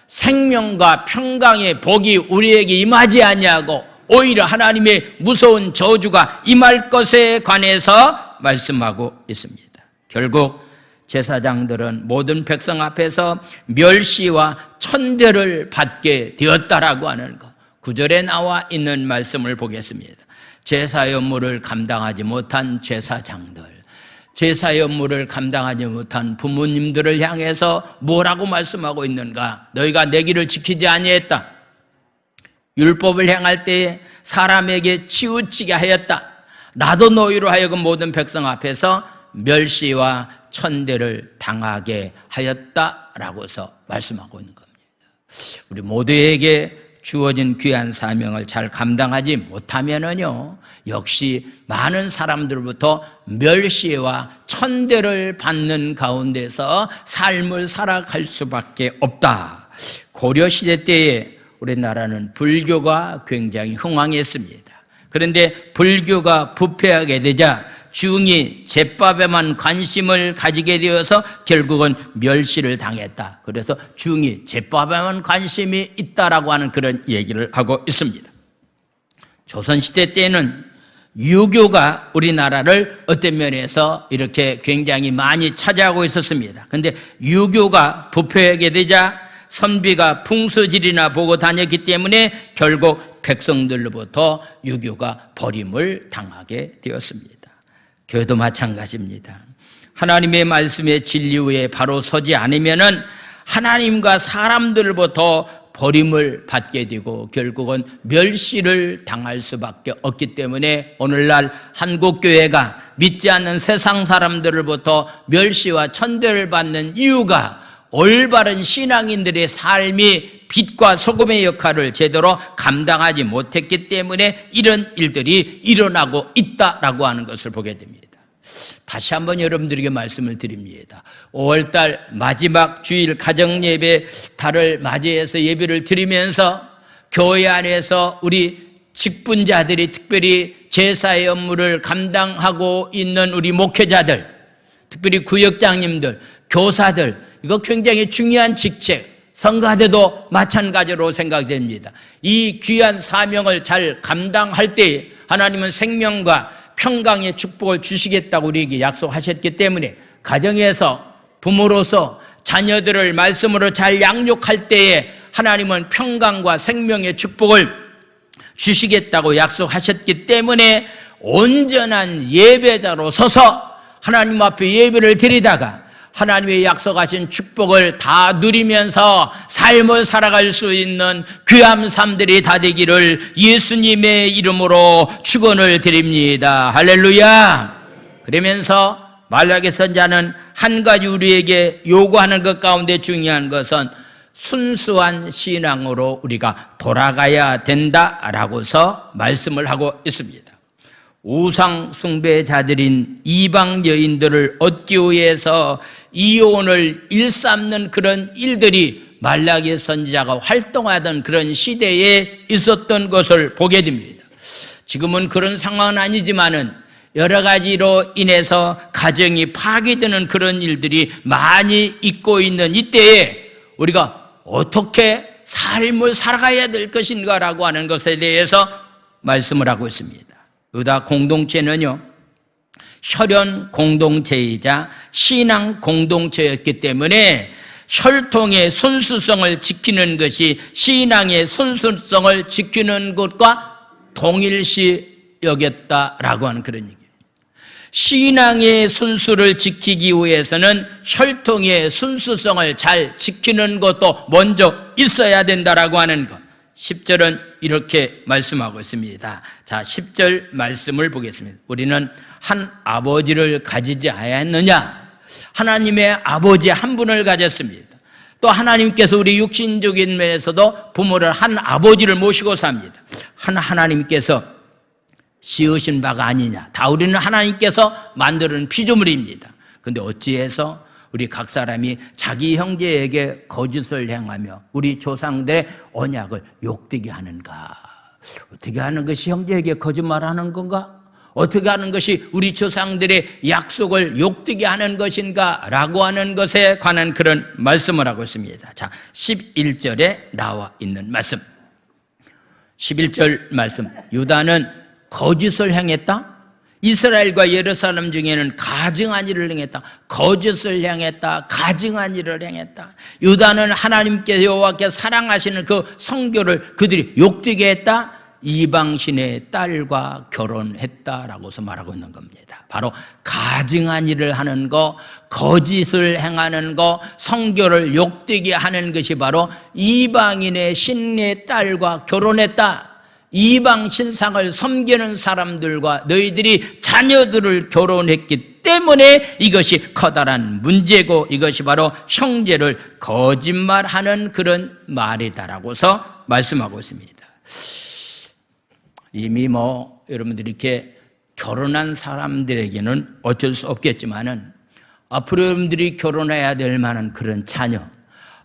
생명과 평강의 복이 우리에게 임하지 아니하고 오히려 하나님의 무서운 저주가 임할 것에 관해서 말씀하고 있습니다. 결국 제사장들은 모든 백성 앞에서 멸시와 천대를 받게 되었다라고 하는 것, 9절에 나와 있는 말씀을 보겠습니다. 제사 업무를 감당하지 못한 제사장들, 제사 업무를 감당하지 못한 부모님들을 향해서 뭐라고 말씀하고 있는가? 너희가 내 길을 지키지 아니했다. 율법을 행할 때에 사람에게 치우치게 하였다. 나도 너희로 하여금 모든 백성 앞에서 멸시와 천대를 당하게 하였다라고서 말씀하고 있는 겁니다. 우리 모두에게 주어진 귀한 사명을 잘 감당하지 못하면은요, 역시 많은 사람들부터 멸시와 천대를 받는 가운데서 삶을 살아갈 수밖에 없다. 고려시대 때에 우리나라는 불교가 굉장히 흥왕했습니다. 그런데 불교가 부패하게 되자 중이 제밥에만 관심을 가지게 되어서 결국은 멸시를 당했다. 그래서 중이 제밥에만 관심이 있다라고 하는 그런 얘기를 하고 있습니다. 조선시대 때는 유교가 우리나라를 어떤 면에서 이렇게 굉장히 많이 차지하고 있었습니다. 그런데 유교가 부패하게 되자 선비가 풍수질이나 보고 다녔기 때문에 결국 백성들로부터 유교가 버림을 당하게 되었습니다. 교회도 마찬가지입니다. 하나님의 말씀의 진리 위에 바로 서지 않으면은 하나님과 사람들로부터 버림을 받게 되고 결국은 멸시를 당할 수밖에 없기 때문에 오늘날 한국교회가 믿지 않는 세상 사람들로부터 멸시와 천대를 받는 이유가 올바른 신앙인들의 삶이 빛과 소금의 역할을 제대로 감당하지 못했기 때문에 이런 일들이 일어나고 있다라고 하는 것을 보게 됩니다. 다시 한번 여러분들에게 말씀을 드립니다. 5월달 마지막 주일 가정예배 달을 맞이해서 예배를 드리면서 교회 안에서 우리 직분자들이 특별히 제사의 업무를 감당하고 있는 우리 목회자들, 특별히 구역장님들, 교사들, 이거 굉장히 중요한 직책, 성가대도 마찬가지로 생각됩니다. 이 귀한 사명을 잘 감당할 때 하나님은 생명과 평강의 축복을 주시겠다고 우리에게 약속하셨기 때문에 가정에서 부모로서 자녀들을 말씀으로 잘 양육할 때에 하나님은 평강과 생명의 축복을 주시겠다고 약속하셨기 때문에 온전한 예배자로 서서 하나님 앞에 예배를 드리다가 하나님의 약속하신 축복을 다 누리면서 삶을 살아갈 수 있는 귀한 삶들이 다 되기를 예수님의 이름으로 축원을 드립니다. 할렐루야. 그러면서 말라기 선지자는 한 가지 우리에게 요구하는 것 가운데 중요한 것은 순수한 신앙으로 우리가 돌아가야 된다라고서 말씀을 하고 있습니다. 우상 숭배자들인 이방 여인들을 얻기 위해서 이혼을 일삼는 그런 일들이 말라기 선지자가 활동하던 그런 시대에 있었던 것을 보게 됩니다. 지금은 그런 상황은 아니지만은 여러 가지로 인해서 가정이 파괴되는 그런 일들이 많이 있고 있는 이때에 우리가 어떻게 삶을 살아가야 될 것인가라고 하는 것에 대해서 말씀을 하고 있습니다. 유다 공동체는요, 혈연 공동체이자 신앙 공동체였기 때문에 혈통의 순수성을 지키는 것이 신앙의 순수성을 지키는 것과 동일시 여겼다라고 하는 그런 얘기예요. 신앙의 순수를 지키기 위해서는 혈통의 순수성을 잘 지키는 것도 먼저 있어야 된다라고 하는 것. 10절은 이렇게 말씀하고 있습니다. 자, 10절 말씀을 보겠습니다. 우리는 한 아버지를 가지지 않았느냐? 하나님의 아버지 한 분을 가졌습니다. 또 하나님께서 우리 육신적인 면에서도 부모를 한 아버지를 모시고 삽니다. 하나님께서 지으신 바가 아니냐. 다 우리는 하나님께서 만드는 피조물입니다. 그런데 어찌해서 우리 각 사람이 자기 형제에게 거짓을 행하며 우리 조상들의 언약을 욕되게 하는가? 어떻게 하는 것이 형제에게 거짓말하는 건가? 어떻게 하는 것이 우리 조상들의 약속을 욕되게 하는 것인가? 라고 하는 것에 관한 그런 말씀을 하고 있습니다. 자, 11절에 나와 있는 말씀. 11절 말씀. 유다는 거짓을 행했다? 이스라엘과 예루살렘 중에는 가증한 일을 행했다. 거짓을 행했다. 가증한 일을 행했다. 유다는 하나님께 여호와께 사랑하시는 그 성교를 그들이 욕되게 했다. 이방신의 딸과 결혼했다라고서 말하고 있는 겁니다. 바로 가증한 일을 하는 거, 거짓을 행하는 거, 성교를 욕되게 하는 것이 바로 이방인의 신의 딸과 결혼했다. 이방 신상을 섬기는 사람들과 너희들이 자녀들을 결혼했기 때문에 이것이 커다란 문제고 이것이 바로 형제를 거짓말하는 그런 말이다라고서 말씀하고 있습니다. 이미 여러분들이 이렇게 결혼한 사람들에게는 어쩔 수 없겠지만은 앞으로 여러분들이 결혼해야 될 만한 그런 자녀,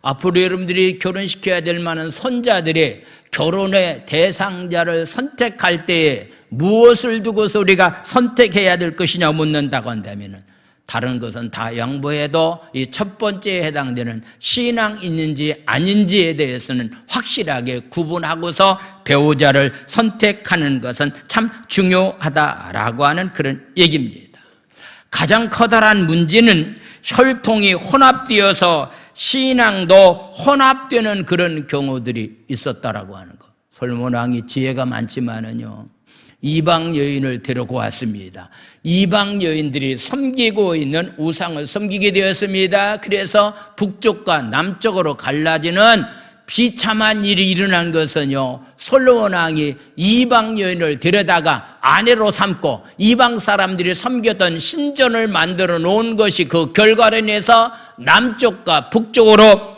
앞으로 여러분들이 결혼시켜야 될 만한 손자들의 결혼의 대상자를 선택할 때에 무엇을 두고서 우리가 선택해야 될 것이냐 묻는다고 한다면 다른 것은 다 양보해도 이 첫 번째에 해당되는 신앙 있는지 아닌지에 대해서는 확실하게 구분하고서 배우자를 선택하는 것은 참 중요하다라고 하는 그런 얘기입니다. 가장 커다란 문제는 혈통이 혼합되어서 신앙도 혼합되는 그런 경우들이 있었다라고 하는 것. 솔로몬 왕이 지혜가 많지만은요, 이방 여인을 데리고 왔습니다. 이방 여인들이 섬기고 있는 우상을 섬기게 되었습니다. 그래서 북쪽과 남쪽으로 갈라지는 비참한 일이 일어난 것은요, 솔로몬 왕이 이방 여인을 데려다가 아내로 삼고 이방 사람들이 섬겼던 신전을 만들어 놓은 것이 그 결과로 인해서 남쪽과 북쪽으로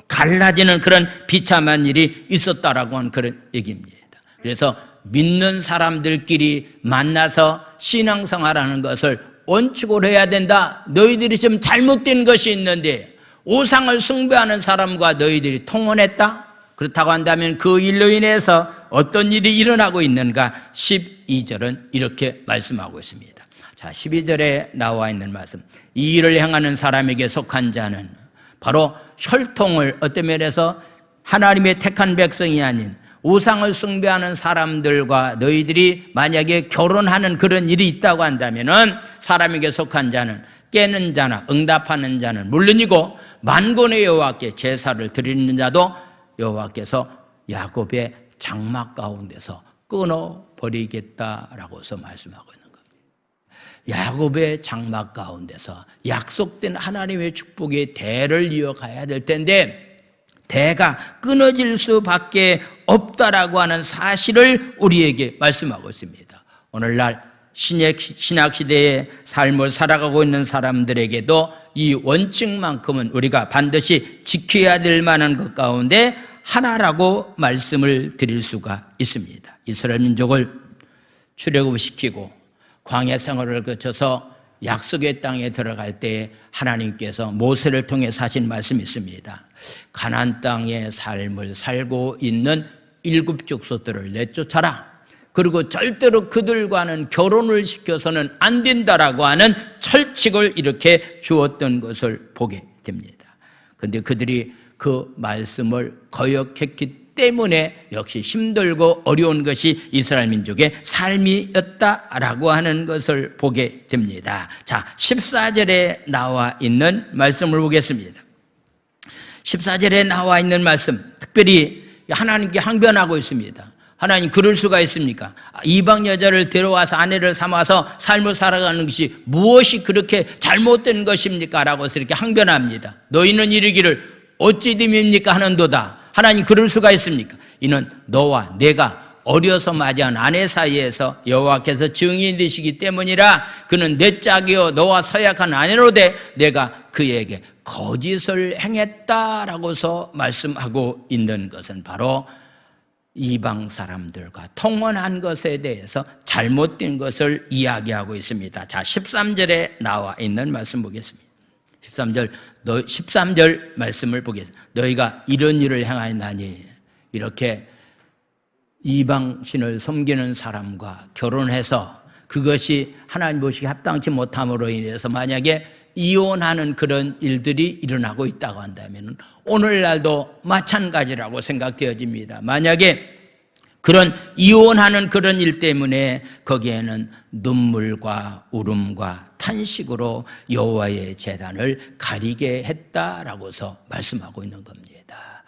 갈라지는 그런 비참한 일이 있었다라고 하는 그런 얘기입니다. 그래서 믿는 사람들끼리 만나서 신앙생활하는 것을 원칙으로 해야 된다. 너희들이 지금 잘못된 것이 있는데 우상을 숭배하는 사람과 너희들이 통혼했다? 그렇다고 한다면 그 일로 인해서 어떤 일이 일어나고 있는가? 12절은 이렇게 말씀하고 있습니다. 자, 12절에 나와 있는 말씀. 이 일을 행하는 사람에게 속한 자는 바로 혈통을 어떤 면에서 하나님의 택한 백성이 아닌 우상을 숭배하는 사람들과 너희들이 만약에 결혼하는 그런 일이 있다고 한다면은 사람에게 속한 자는 깨는 자나 응답하는 자는 물론이고 만군의 여호와께 제사를 드리는 자도 여호와께서 야곱의 장막 가운데서 끊어버리겠다라고서 말씀하고 있는 겁니다. 야곱의 장막 가운데서 약속된 하나님의 축복의 대를 이어가야 될 텐데 대가 끊어질 수밖에 없다라고 하는 사실을 우리에게 말씀하고 있습니다. 오늘날 신약시대의 삶을 살아가고 있는 사람들에게도 이 원칙만큼은 우리가 반드시 지켜야 될 만한 것 가운데 하나라고 말씀을 드릴 수가 있습니다. 이스라엘 민족을 출애굽시키고 광야 생활을 거쳐서 약속의 땅에 들어갈 때 하나님께서 모세를 통해 하신 말씀이 있습니다. 가나안 땅의 삶을 살고 있는 7 족속들을 내쫓아라. 그리고 절대로 그들과는 결혼을 시켜서는 안 된다라고 하는 철칙을 이렇게 주었던 것을 보게 됩니다. 그런데 그들이 그 말씀을 거역했기 때문에 역시 힘들고 어려운 것이 이스라엘 민족의 삶이었다라고 하는 것을 보게 됩니다. 자, 14절에 나와 있는 말씀을 보겠습니다. 14절에 나와 있는 말씀, 특별히 하나님께 항변하고 있습니다. 하나님, 그럴 수가 있습니까? 이방 여자를 데려와서 아내를 삼아서 삶을 살아가는 것이 무엇이 그렇게 잘못된 것입니까? 라고 해서 이렇게 항변합니다. 너희는 이르기를 어찌 됨입니까? 하는도다. 하나님, 그럴 수가 있습니까? 이는 너와 내가 어려서 맞이한 아내 사이에서 여호와께서 증인이 되시기 때문이라. 그는 내 짝이요 너와 서약한 아내로되 내가 그에게 거짓을 행했다라고서 말씀하고 있는 것은 바로 이방 사람들과 통혼한 것에 대해서 잘못된 것을 이야기하고 있습니다. 자, 13절에 나와 있는 말씀 보겠습니다. 13절 말씀을 보겠습니다. 너희가 이런 일을 행하였나니, 이렇게 이방신을 섬기는 사람과 결혼해서 그것이 하나님 보시기에 합당치 못함으로 인해서 만약에 이혼하는 그런 일들이 일어나고 있다고 한다면 오늘날도 마찬가지라고 생각되어집니다. 만약에 그런 이혼하는 그런 일 때문에 거기에는 눈물과 울음과 탄식으로 여호와의 제단을 가리게 했다라고서 말씀하고 있는 겁니다.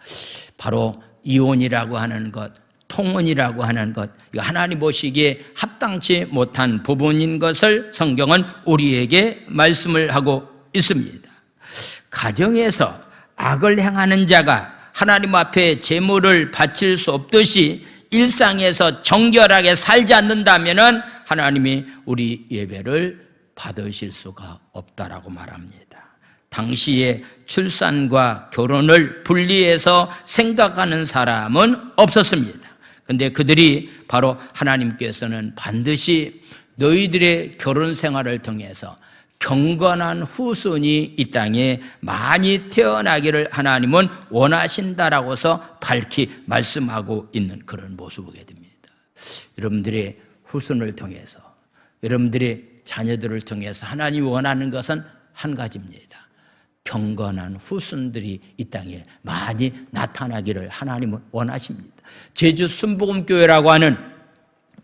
바로 이혼이라고 하는 것, 통혼이라고 하는 것, 하나님 보시기에 합당치 못한 부분인 것을 성경은 우리에게 말씀을 하고 있습니다. 가정에서 악을 행하는 자가 하나님 앞에 제물을 바칠 수 없듯이 일상에서 정결하게 살지 않는다면 하나님이 우리 예배를 받으실 수가 없다라고 말합니다. 당시에 출산과 결혼을 분리해서 생각하는 사람은 없었습니다. 근데 그들이 바로 하나님께서는 반드시 너희들의 결혼 생활을 통해서 경건한 후손이 이 땅에 많이 태어나기를 하나님은 원하신다라고서 밝히 말씀하고 있는 그런 모습을 보게 됩니다. 여러분들의 후손을 통해서, 여러분들의 자녀들을 통해서 하나님이 원하는 것은 한 가지입니다. 경건한 후손들이 이 땅에 많이 나타나기를 하나님은 원하십니다. 제주 순복음교회라고 하는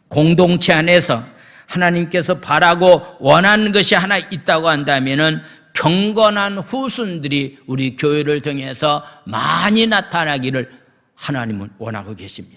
공동체 안에서 하나님께서 바라고 원하는 것이 하나 있다고 한다면 경건한 후손들이 우리 교회를 통해서 많이 나타나기를 하나님은 원하고 계십니다.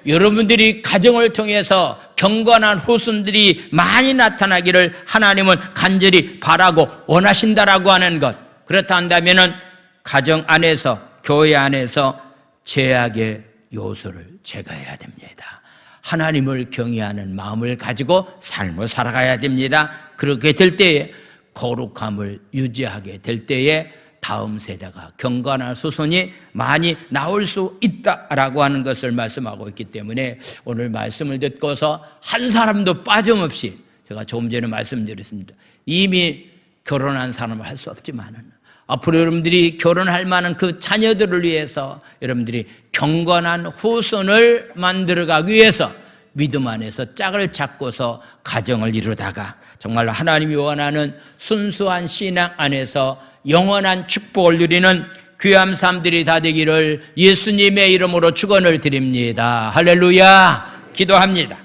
여러분들이 가정을 통해서 경건한 후손들이 많이 나타나기를 하나님은 간절히 바라고 원하신다라고 하는 것, 그렇다 한다면 가정 안에서, 교회 안에서 죄악의 요소를 제거해야 됩니다. 하나님을 경외하는 마음을 가지고 삶을 살아가야 됩니다. 그렇게 될 때에 거룩함을 유지하게 될 때에 다음 세대가 경건한 후손이 많이 나올 수 있다라고 하는 것을 말씀하고 있기 때문에 오늘 말씀을 듣고서 한 사람도 빠짐없이, 제가 조금 전에 말씀드렸습니다. 이미 결혼한 사람은 할 수 없지만은 앞으로 여러분들이 결혼할 만한 그 자녀들을 위해서 여러분들이 경건한 후손을 만들어가기 위해서 믿음 안에서 짝을 잡고서 가정을 이루다가 정말 하나님이 원하는 순수한 신앙 안에서 영원한 축복을 누리는 귀한 삶들이 다 되기를 예수님의 이름으로 축원을 드립니다. 할렐루야. 기도합니다.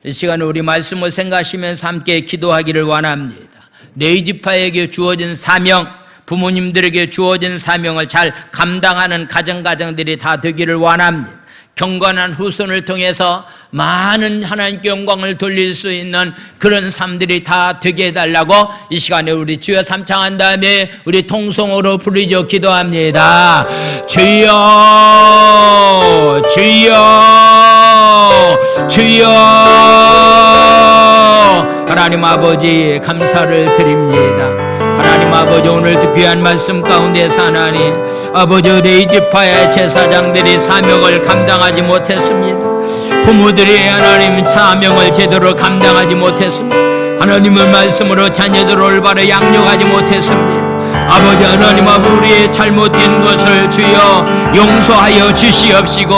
이 시간에 우리 말씀을 생각하시면서 함께 기도하기를 원합니다. 내 지파에게 주어진 사명, 부모님들에게 주어진 사명을 잘 감당하는 가정들이 다 되기를 원합니다. 경건한 후손을 통해서 많은 하나님께 영광을 돌릴 수 있는 그런 삶들이 다 되게 해달라고 이 시간에 우리 주여 삼창한 다음에 우리 통성으로 부르짖어 기도합니다. 주여, 주여, 주여. 하나님 아버지 감사를 드립니다. 하나님 아버지 오늘도 귀한 말씀 가운데서 하나님 아버지 내 지파의 제사장들이 사명을 감당하지 못했습니다. 부모들이 하나님 사명을 제대로 감당하지 못했습니다. 하나님의 말씀으로 자녀들을 올바로 양육하지 못했습니다. 아버지 하나님 아버지 우리의 잘못된 것을 주여 용서하여 주시옵시고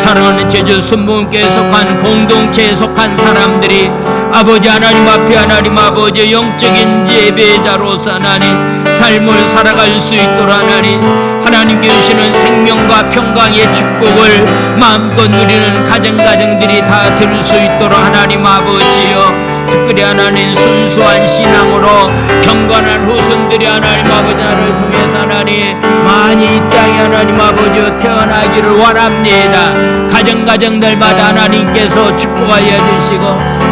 사랑하는 제주 순복음교회에 속한 공동체에 속한 사람들이 아버지 하나님 앞에 하나님 아버지 영적인 예배자로서 하나님 삶을 살아갈 수 있도록 하나님 주시는 생명과 평강의 축복을 마음껏 누리는 가정들이 다 들 수 있도록 하나님 아버지여 특별히 하나님 순수한 신앙으로 경건한 후손들이 하나님 아버지를 통해서 하나님 많이 이 땅에 하나님 아버지 태어나기를 원합니다. 가정들마다 하나님께서 축복하여 주시고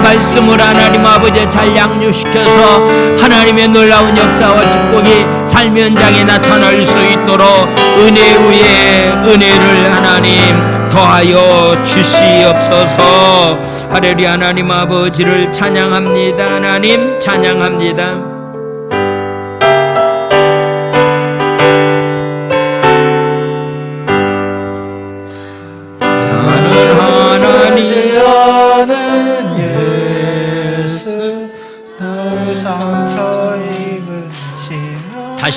말씀을 하나님 아버지 잘 양육시켜서 하나님의 놀라운 역사와 축복이 삶 현장에 나타날 수 있도록 은혜 위에 은혜를 하나님 더하여 주시옵소서. 할렐루야. 하나님 아버지를 찬양합니다. 하나님 찬양합니다.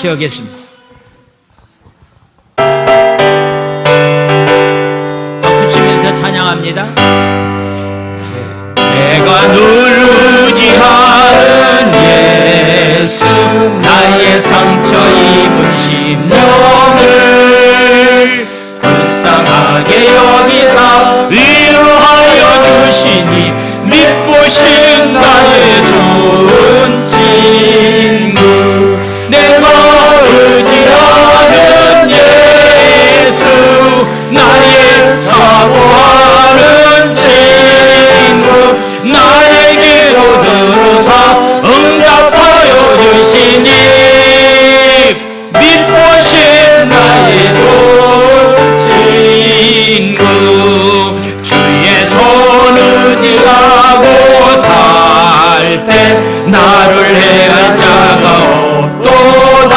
다시 하겠습니다. 박수 치면서 찬양합니다. 내가 늘 의지하는 예수, 나의 상처 입은 심령을 불쌍하게 여기사 위로하여 주시니 믿보신 나의 좋은 친구. 내가 의지하는 예수, 나의 사모하는 친구. 나의 기도 들으사 응답하여 주시니 믿보신 나의 좋은 친구. 주의 손 의지하고 살 때 나를 해할 자가 없도다.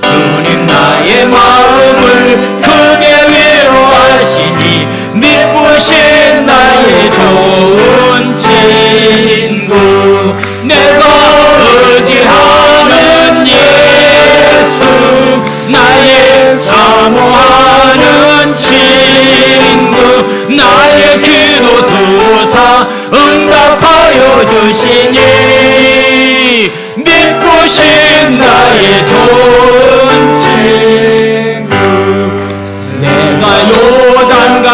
주님 나의 마음을 크게 위로하시니 믿보신 나의 좋은 친구. 내가 의지하는 예수, 나의 사모하는 친구. 나의 기도 들으사 응답하여 주시니 믿보신 나의 좋은 친구. 내가 요단강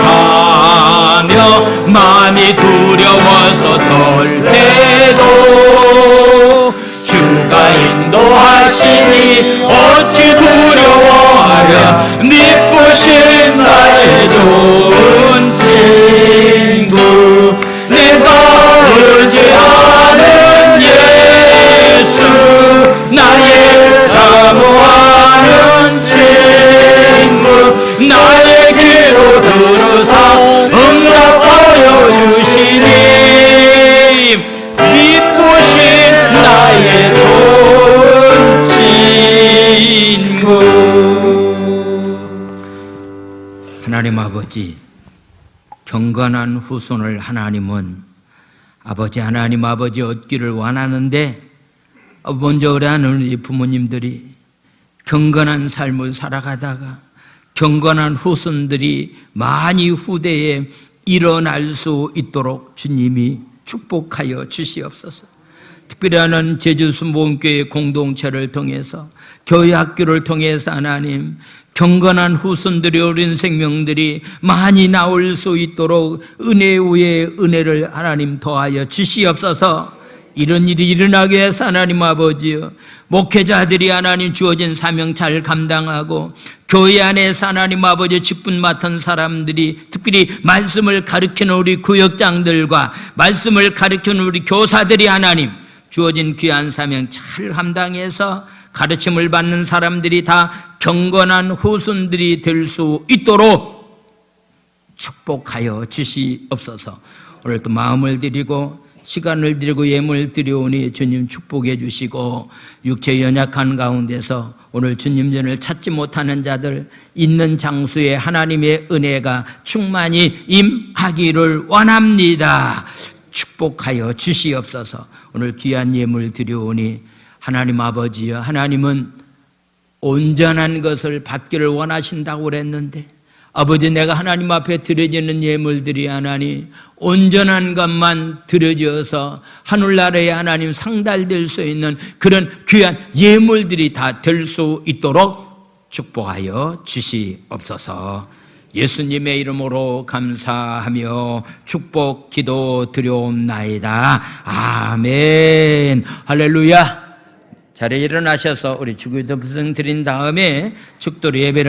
건너가며 마음이 두려워서 떨 때도 주가 인도하시니 어찌 두려워하랴. 믿보신 나의 좋은 친구. 내가 의지하는 예수, 나의 사모하는 친구. 나의 기도 들으사 응답하여 주시니 믿보신 나의 좋은 친구. 하나님 아버지, 경건한 후손을 하나님은 아버지 하나님 아버지 얻기를 원하는데, 먼저 우리 하는 우리 부모님들이 경건한 삶을 살아가다가 경건한 후손들이 많이 후대에 일어날 수 있도록 주님이 축복하여 주시옵소서. 특별히 하는 제주순복음교회 공동체를 통해서, 교회 학교를 통해서 하나님 경건한 후손들이, 어린 생명들이 많이 나올 수 있도록 은혜 위에 은혜를 하나님 더하여 주시옵소서. 이런 일이 일어나게 해서 하나님 아버지여, 목회자들이 하나님 주어진 사명 잘 감당하고 교회 안에서 하나님 아버지 직분 맡은 사람들이, 특별히 말씀을 가르치는 우리 구역장들과 말씀을 가르치는 우리 교사들이 하나님 주어진 귀한 사명 잘 감당해서 가르침을 받는 사람들이 다 경건한 후손들이 될 수 있도록 축복하여 주시옵소서. 오늘 또 마음을 드리고 시간을 드리고 예물을 드려오니 주님 축복해 주시고, 육체 연약한 가운데서 오늘 주님 전을 찾지 못하는 자들 있는 장소에 하나님의 은혜가 충만히 임하기를 원합니다. 축복하여 주시옵소서. 오늘 귀한 예물 드려오니 하나님 아버지여, 하나님은 온전한 것을 받기를 원하신다고 그랬는데, 아버지 내가 하나님 앞에 드려지는 예물들이 하나님 온전한 것만 드려져서 하늘나라에 하나님 상달될 수 있는 그런 귀한 예물들이 다 될 수 있도록 축복하여 주시옵소서. 예수님의 이름으로 감사하며 축복 기도 드려옵나이다. 아멘. 할렐루야. 자리에 일어나셔서 우리 주기도 부승 드린 다음에 축도로 예배를